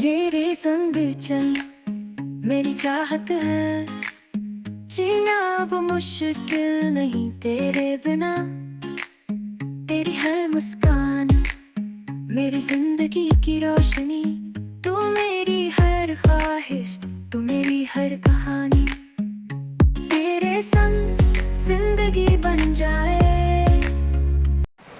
तेरे संग चल मेरी चाहत है, जीना अब मुश्किल नहीं तेरे बिना। तेरी हर मुस्कान मेरी जिंदगी की रोशनी, तू मेरी हर ख्वाहिश, तू मेरी हर कहानी। तेरे संग जिंदगी बन जाए।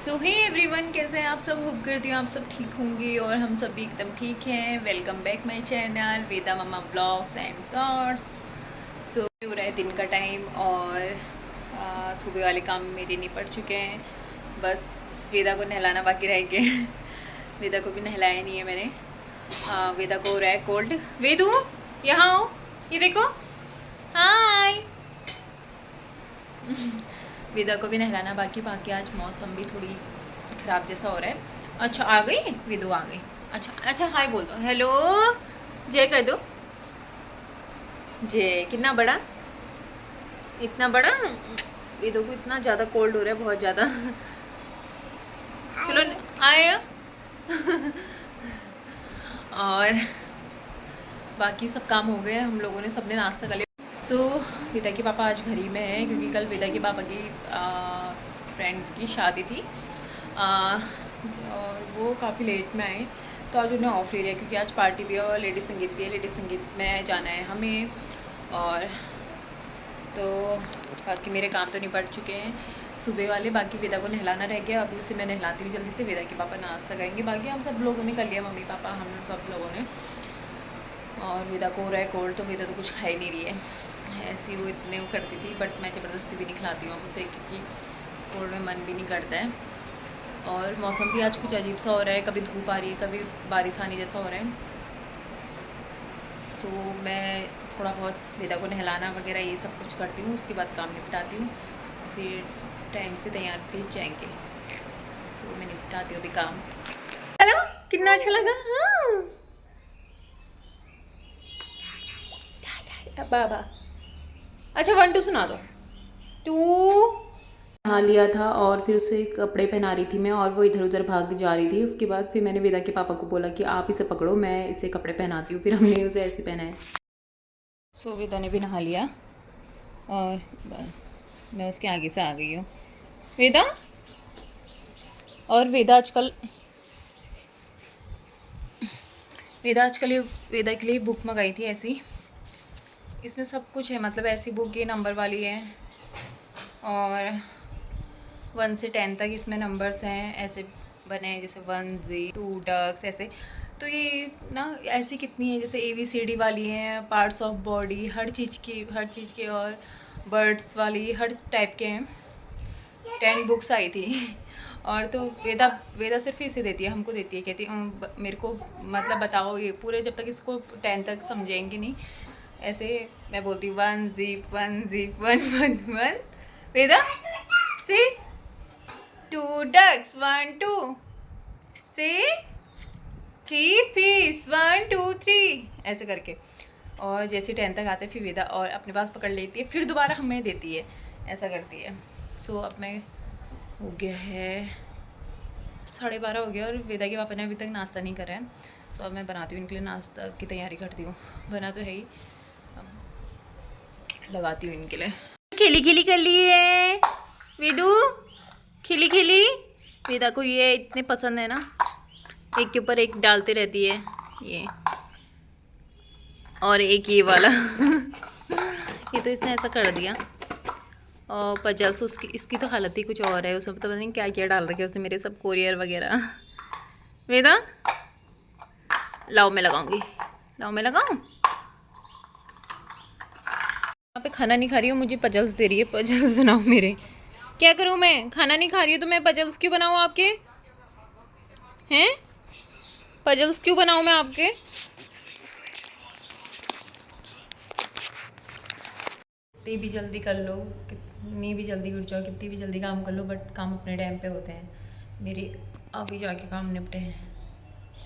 सो हे एवरीवन, कैसे हैं आप सब। होप करती हूँ आप सब ठीक होंगे और हम सब भी एकदम ठीक हैं। Welcome back my channel Veda mamma blogs and shorts. So हो रहा है दिन का टाइम और सुबह वाले काम मेरे निपट चुके हैं। बस वेदा को नहलाना बाकी रह गया। वेदा को भी नहलाया नहीं है मैंने। वेदा को हो रहा है कोल्ड। वेदू यहाँ आओ, ये देखो। हाय। वेदा को भी नहलाना बाकी आज मौसम भी थोड़ी ख़राब जैसा हो रहा है। अच्छा आ गई विदु, आ गई। अच्छा हाय बोल दो, हेलो जय कह दो। जय कितना बड़ा, इतना बड़ा। विदु को इतना ज़्यादा कोल्ड हो रहा है, बहुत ज़्यादा। चलो आए। और बाकी सब काम हो गए, हम लोगों ने सबने नाश्ता कर लिया। सो वेदा के पापा आज घर ही में हैं क्योंकि कल वेदा के पापा की फ्रेंड की शादी थी। और वो काफ़ी लेट में आए तो आज उन्हें ऑफ ले लिया क्योंकि आज पार्टी भी है और लेडी संगीत भी है। लेडी संगीत में जाना है हमें। और तो बाकी मेरे काम तो निपट चुके हैं सुबह वाले। बाकी वेदा को नहलाना रह गया, अभी उसे मैं नहलाती हूँ जल्दी से। वेदा के पापा नाश्ता करेंगे, बाकी हम सब लोगों ने कर लिया, मम्मी पापा हम सब लोगों ने। और वेदा को हो रहा है कोल्ड तो वेदा तो कुछ खा ही नहीं रही है। ऐसी वो इतने वो करती थी, बट मैं ज़बरदस्ती भी नहीं खिलाती हूँ उसे क्योंकि कोल्ड में मन भी नहीं करता है। और मौसम भी आज कुछ अजीब सा हो रहा है, कभी धूप आ रही है कभी बारिश आनी जैसा हो रहा है। सो मैं थोड़ा बहुत वेदा को नहलाना वगैरह ये सब कुछ करती हूँ, उसके बाद काम निपटाती हूँ, फिर टाइम से तैयार भी जाएंगे। तो मैं निपटाती हूँ अभी काम। हेलो, कितना अच्छा लगा। हाँ बाबा। अच्छा 1 2 सुना दो। 2 नहा लिया था और फिर उसे कपड़े पहना रही थी मैं, और वो इधर उधर भाग जा रही थी। उसके बाद फिर मैंने वेदा के पापा को बोला कि आप इसे पकड़ो, मैं इसे कपड़े पहनाती हूँ। फिर हमने उसे ऐसे पहनाए। सो वेदा ने भी नहा लिया और बस मैं उसके आगे से आ गई हूँ। वेदा, और वेदा आजकल ये वेदा के लिए बुक मंगाई थी ऐसी। इसमें सब कुछ है, मतलब ऐसी बुक ये नंबर वाली है और 1 से 10 तक इसमें नंबर्स हैं ऐसे बने हैं, जैसे 1 जी 2 डक्स ऐसे। तो ये ना ऐसी कितनी है, जैसे ABCD वाली हैं, पार्ट्स ऑफ बॉडी, हर चीज़ की, और बर्ड्स वाली हर टाइप के हैं। 10 बुक्स आई थी। और तो वेदा सिर्फ इसे देती है, हमको देती है, कहती मेरे को मतलब बताओ ये पूरे, जब तक इसको 10 तक समझेंगे नहीं ऐसे। मैं बोलती हूँ 1 जीप 1 जीप 1 1 1। वेदा सी 2 ducks 1 2 सी 3 fish 1 2 3 ऐसे करके। और जैसे 10 तक आते फिर वेदा और अपने पास पकड़ लेती है, फिर दोबारा हमें देती है, ऐसा करती है। सो अब मैं हो गया है 12:30 हो गया और वेदा के पापा ने अभी तक नाश्ता नहीं करा है। सो अब मैं बनाती हूँ इनके लिए नाश्ता की तैयारी करती हूँ। बना तो है ही, लगाती हूँ इनके लिए। खिली खिली कर ली है वेदू, खिली खिली। वेदा को ये इतने पसंद है ना, एक के ऊपर एक डालते रहती है ये, और एक ये वाला। ये तो इसने ऐसा कर दिया। और पजल्स इसकी तो हालत ही कुछ और है, उसमें पता नहीं क्या क्या डाल रखे उसने मेरे, सब कोरियर वगैरह। वेदा लाओ मैं लगाऊंगी, लाओ मैं लगाऊं। यहाँ पे खाना नहीं खा रही हूँ, मुझे पजल्स दे रही है, पजल्स बनाओ मेरे। क्या करूँ मैं, खाना नहीं खा रही हूँ तो मैं पजल्स क्यों बनाऊँ आपके हैं, पजल्स क्यों बनाऊँ मैं आपके। कितनी भी जल्दी कर लो, कितनी भी जल्दी उठ जाओ, कितनी भी जल्दी काम कर लो, बट काम अपने टाइम पे होते हैं। मेरे अभी जाके काम निपटे हैं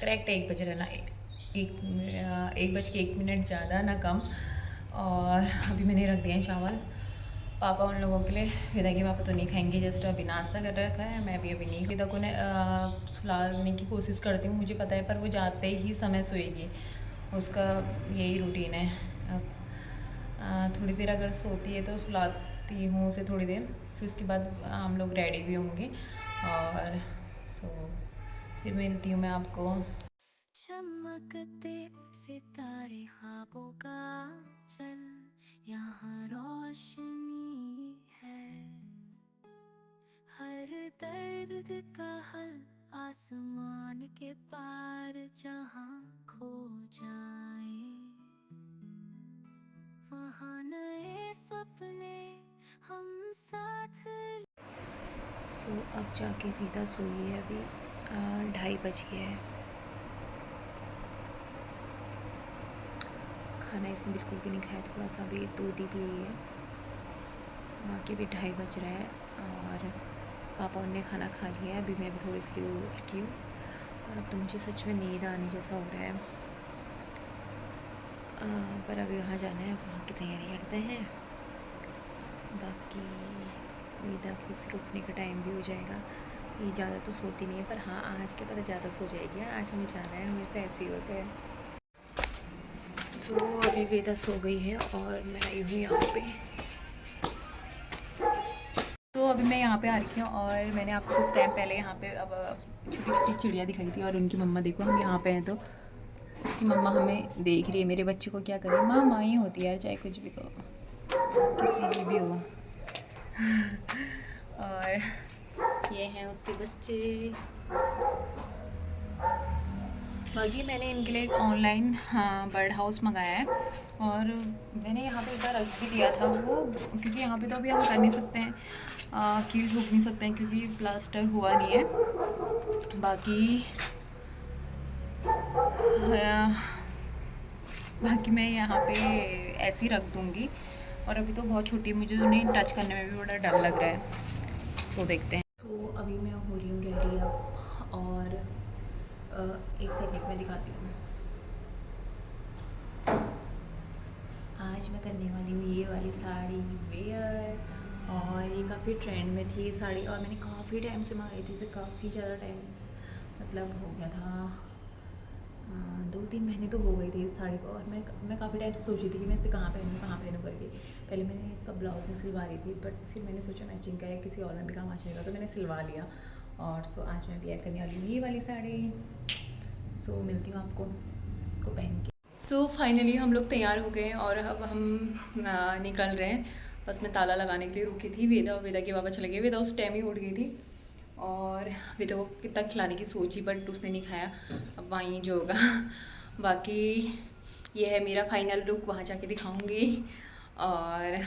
करेक्ट 1 बज रहा ना, 1 बज के 1 मिनट ज़्यादा ना कम। और अभी मैंने रख दिए हैं चावल पापा उन लोगों के लिए, वेदा के पापा तो नहीं खाएंगे, जस्ट अभी नाश्ता कर रखा है, मैं भी अभी नहीं। वेदा को सुलाने की कोशिश करती हूँ, मुझे पता है, पर वो जाते ही समय सोएगी, उसका यही रूटीन है। अब थोड़ी देर अगर सोती है तो सुलाती हूँ उसे थोड़ी देर, फिर उसके बाद हम लोग रेडी भी होंगे, और सो फिर मिलती हूँ मैं आपको। चमकते सितारे ख्वाबों का चल, यहाँ रोशनी है, हर दर्द का हल आसमान के पार जहाँ खो जाए, वहाँ नए सपने हम साथ। सो अब जाके वेदा सोई है, अभी 2:30 बज गया है। खाना इसने बिल्कुल भी नहीं खाया, थोड़ा सा भी दूध ही पी है, बाकी भी 2:30 बज रहा है, और पापा उनने खाना खा लिया है, अभी मैं भी थोड़ी फ्री हो रखी हूँ, और अब तो मुझे सच में नींद आने जैसा हो रहा है। पर अभी वहाँ जाना है, वहाँ की तैयारी करते हैं, बाकी वेदा की फिर उठने का टाइम भी हो जाएगा। ये ज़्यादा तो सोती नहीं है, पर हाँ आज के पता ज़्यादा सो जाएगी, आज हमें जाना है, हमेशा ऐसे ही होता है। सो अभी वेदा सो गई है और मैं आई हूँ यहाँ पे। तो अभी मैं यहाँ पे आ रही हूँ, और मैंने आपको कुछ टाइम पहले यहाँ पे अब छोटी छोटी चिड़िया दिखाई थी, और उनकी मम्मा देखो हम यहाँ पे हैं, तो उसकी मम्मा हमें देख रही है। मेरे बच्चे को क्या करें, माँ माँ ही होती है यार, चाहे कुछ भी कहो, किसी की भी हो। और ये हैं उसके बच्चे। बाकी मैंने इनके लिए एक ऑनलाइन बर्ड हाउस मंगाया है, और मैंने यहाँ पे एक बार रख भी दिया था वो, क्योंकि यहाँ पे तो अभी हम कर नहीं सकते हैं, कील ठोक नहीं सकते हैं, क्योंकि प्लास्टर हुआ नहीं है। बाकी बाकी मैं यहाँ पे ऐसे ही रख दूँगी, और अभी तो बहुत छोटी है, मुझे उन्हें टच करने में भी बड़ा डर लग रहा है। सो देखते हैं। तो अभी मैं हो रही हूँ रेडी अब, और एक सेकंड में दिखाती हूँ। आज मैं करने वाली हूँ ये वाली साड़ी वेयर, और ये काफ़ी ट्रेंड में थी ये साड़ी, और मैंने काफ़ी टाइम से मंगाई थी, इसे काफ़ी ज़्यादा टाइम, मतलब हो गया था 2-3 महीने तो हो गए थे इस साड़ी को, और मैं काफ़ी टाइम से सोची थी कि मैं इसे कहाँ पहनूँ करके। पहले मैंने इसका ब्लाउज नहीं सिलवा रही थी, बट फिर मैंने सोचा मैचिंग का है, किसी और में भी काम आ जाएगा, तो मैंने सिलवा लिया। और सो आज मैं वेयर करने वाली हूँ ये वाली साड़ी। सो मिलती हूँ आपको इसको पहन के। सो फाइनली हम लोग तैयार हो गए, और अब हम निकल रहे हैं। बस मैं ताला लगाने के लिए रुकी थी, वेदा के पापा चले गए, वेदा उस टाइम ही उठ गई थी, और वेदा को कितना खिलाने की सोची, बट उसने नहीं खाया, अब वहीं जो होगा। बाकी ये है मेरा फाइनल लुक, वहाँ जाके दिखाऊंगी, और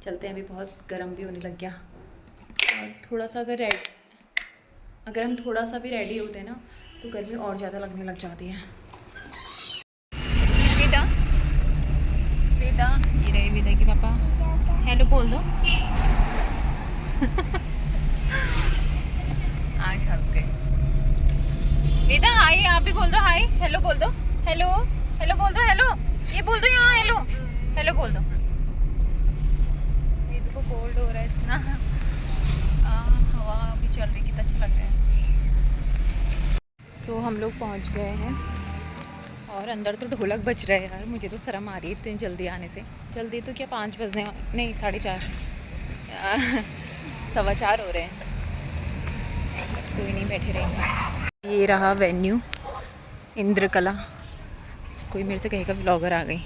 चलते हैं, अभी बहुत गर्म भी होने लग गया, और थोड़ा सा अगर हम थोड़ा सा भी रेडी होते हैं ना, तो गर्मी और ज़्यादा लगने लग जाती है। वेदा वेदा ये रहे वेदा के पापा, हेलो बोल दो। आज हंस गए। वेदा हाय, आप भी बोल दो हाय, हेलो बोल दो, हेलो हेलो बोल दो, हेलो ये बोल दो, यहाँ हेलो हेलो बोल दो। वेदा को कोल्ड हो रहा है इतना, हवा अभी चल रही, कितना अच्छा लग रहा है। सो हम लोग पहुँच गए हैं, और अंदर तो ढोलक बज रहा है यार, मुझे तो शर्म आ रही है इतनी जल्दी आने से। जल्दी तो क्या, 5 बजने नहीं 4:30, 4:15 हो रहे हैं, कोई नहीं, बैठे रहेंगे। ये रहा वेन्यू, इंद्रकला। कोई मेरे से कहेगा ब्लॉगर आ गई।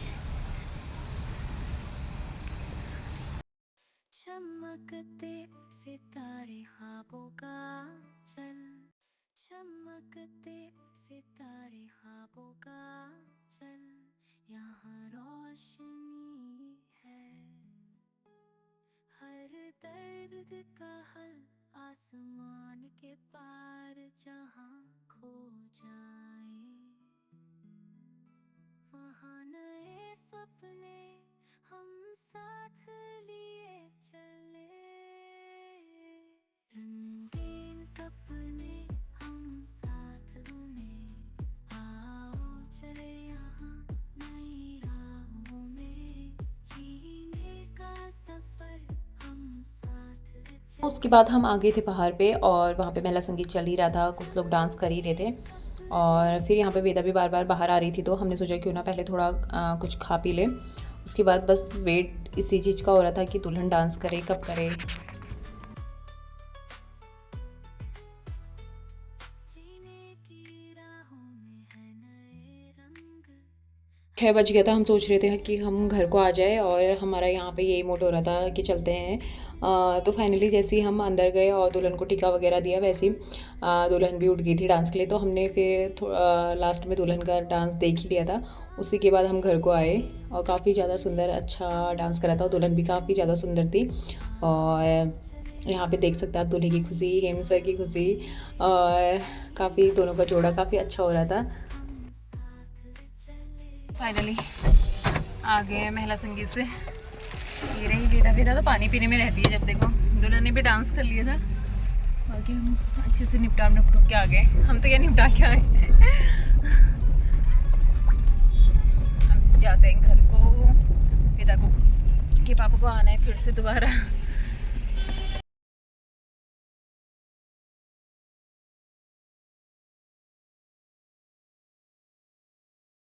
चमकते सितारे ख्वाबों का चल, चमकते सितारे ख्वाबों का चल, यहाँ रोशनी है, हर दर्द का हल आसमान के पार जहाँ खो जाए, वहाँ नए सपने हम साथ लिए चले, रंगीन सपने हम साथ बुने, आओ चले यहाँ नई राहों में, जीने का सफर उसके बाद हम आ गए थे पहाड़ पे और वहाँ पे महिला संगीत चल ही रहा था, कुछ लोग डांस कर ही रहे थे। और फिर यहाँ पे वेदा भी बार बार बाहर आ रही थी, तो हमने सोचा क्यों ना पहले थोड़ा कुछ खा पी ले। उसके बाद बस वेट इसी चीज़ का हो रहा था कि दुल्हन डांस करे, कब करे। जीने की राहों में है नए रंग। 6 बज गया था, हम सोच रहे थे कि हम घर को आ जाए और हमारा यहाँ पे यही मोड हो रहा था कि चलते हैं। तो फाइनली जैसे ही हम अंदर गए और दुल्हन को टीका वगैरह दिया, वैसे ही दुल्हन भी उठ गई थी डांस के लिए। तो हमने फिर लास्ट में दुल्हन का डांस देख ही लिया था। उसी के बाद हम घर को आए और काफ़ी ज़्यादा सुंदर अच्छा डांस करा था और दुल्हन भी काफ़ी ज़्यादा सुंदर थी। और यहाँ पे देख सकते हैं आप दूल्हे की खुशी, हेम सर की खुशी, और काफ़ी दोनों का जोड़ा काफ़ी अच्छा हो रहा था। फाइनली आ गए हैं महिला संगीत से। ये रही वेदा। वेदा तो पानी पीने में रहती है जब देखो। दुल्हन ने भी डांस कर लिया था, बाकी हम अच्छे से निपटा के आ गए। हम तो ये निपटा के आए। हम जाते हैं घर को। वेदा को के पापा को आना है फिर से दोबारा।